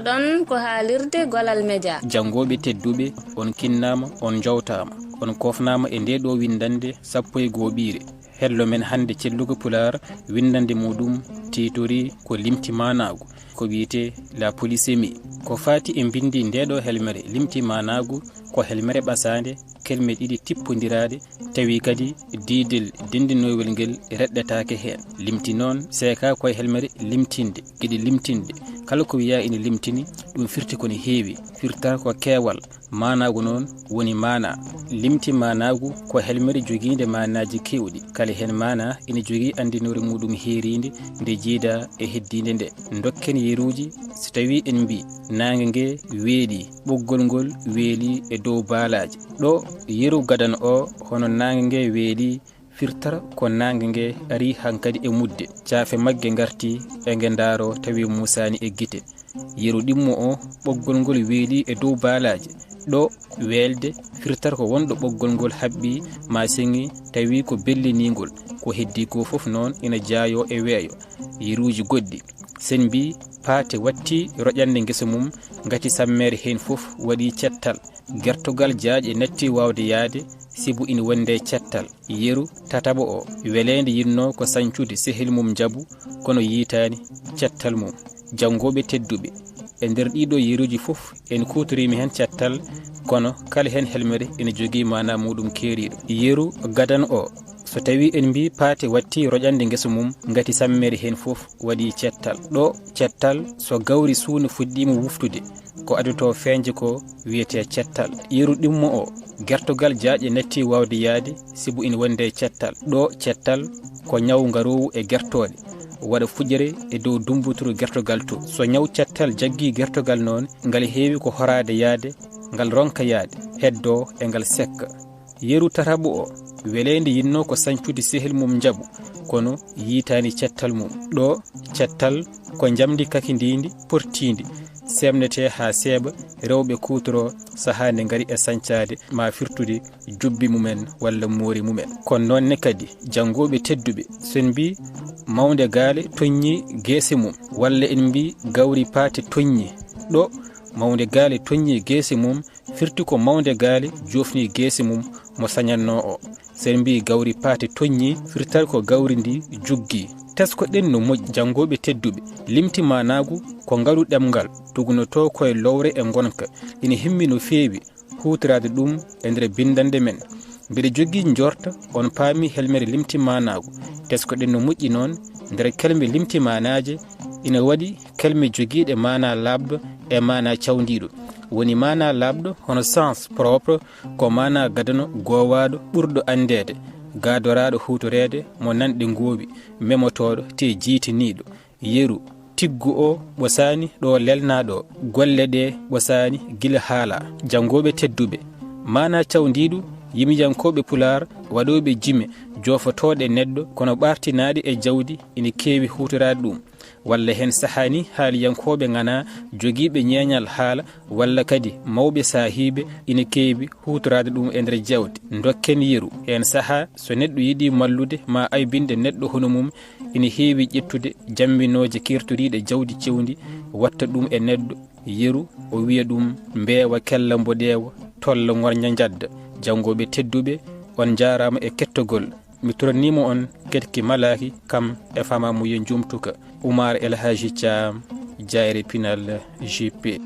ɗon ko haalirde Golal Media. Jangoɓe tedduɓe, on kinnama, on jawtama, on kofnama e nde ɗo windande 11 hello men hande cellugo Pulaar windande muɗum titori ko limti managu ko wiyete la polysémie. Ko fati e bindi ndeɗo helmere limti managu ko helmere ɓasande kelme ɗiɗi tippodirade tawi kadi diidel dendinowel ngel reɗɗatake hen. Limti noon seeka koye helmere limtinde gueɗe limtinde kala ko wiya ina limtini ɗum firti kone heewi firta ko keewal managu noon woni mana. Limti managu ko helmere joguinde manaji kewɗi kala hen mana ina jogui andinore muɗum heeride nde jiida e heddinde nde. Dokken yeruji so tawi en mbi nangue ngue weeɗi ɓoggol ngol weeli e dow baalaji ɗo yeru gadan o hono nangue ngue weeli firtara ko nangue ngue ari hankadi e mudde caafe magge garti e gendaro tawi musani e guite. Yeru ɗimmo o ɓoggol ngol weeli e dow baalaji ɗo weelde firtata ko wonɗo ɓoggol ngol habɓi ma sengi tawi ko bellinigol ko heddi ko foof noon ina jaayo e weeyo. Yeruji goɗɗi sen mbi paate watti roƴande guesa mum gati sammere hen foof waɗi cettal gertogal jaaƴe natti wawde yaade sibu ina wonde cettal. Yeru tataɓo o welede yinno ko sancude sehil mum jaabu kono yitani cettal mum. Jangoɓe tedduɓe e nder ɗiɗo yeruji foof en kutorimi hen cettal kono kala hen helmere ene jogui mana muɗum keeriɗo. Yeru gadan o so tawi en mbi paate watti roƴande guesa mum gati sammere hen foof waɗi cettal ɗo cettal so gawri suuna fuɗɗima wuftude ko adoto feñje ko wiyete cettal. Yeru ɗimmo o gertogal jaaƴe natti wawde yaade sibu ina wonde cettal ɗo cettal ko ñaw garowu e gertode waɗa fujere e dow dumbuturu gertogal to. So ñaw cettal jaggi gertogal noon ngal heewi ko horade yaade ngal ronka yaade heddo e ngal sekka. Yeru tataɓo o welede yinno ko sancude sehel mum jaabu kono yitani cettal mum ɗo cettal ko jamdi kakidindi portindi semnete ha seeɓa rewɓe kutoro saaha nde gaari e sancade ma firtude jubbi mumen walla moori mumen. Kono nonne kadi jangoɓe tedduɓe sen mbi mawde gaale toññi guese mum walla en mbi gawri paate toññi ɗo mawde gaale toññi guese mum firti ko mawde gaale jofni guese mum mo sañanno o. sen mbi gawri paate toññi firtal ko gawri ndi juggi. Tesko ɗen no moƴƴi jangoɓe tedduɓe limti managu ko ngaru ɗemgal tugnoto koye lowre e gonka ina himmi no feewi hutorade ɗum e nder bindande men. Mbiɗa jogui jorta on paami helmere limti managu tesko ɗen no moƴƴi noon nder kelme limti manaje ina waɗi kelme joguiɗe mana labɗo e mana cawdiɗo. Woni mana labɗo hono sens propre ko mana gadano gowaɗo ɓurɗo andede gadoraɗo hutorede mo nanɗe gooɓi memotoɗo te jiitiniɗo. Yeru tiggu o ɓosani ɗo lelnaɗo golle ɗe ɓosani gila haala. Jangoɓe tedduɓe mana cawdiɗo yimijankoɓe Pulaar waɗoɓe jime jofotoɗe neɗɗo kono ɓartinaɗe e jawdi ina keewi hutorade ɗum walla hen sahani haaliyankoɓe gana joguiɓe ñeñal haala walla kadi mawɓe sahiɓe ina keewi hutorade ɗum e nder jawdi. Dokken yeru hen saaha so neɗɗo yiiɗi mallude ma aybinde neɗɗo hono mum ina heewi ƴettude jambinoje kertoriɗe jawdi cewdi watta ɗum e neɗɗo. Yeru o wiya ɗum mbeewa kella mboɗewa tolla gorña jadda. Jangoɓe tedduɓe on jarama e kettogol mi toranima on ketki malaki kam e famamuye jumtuka Oumar El Hadji Thiam jaayre Pinal JP.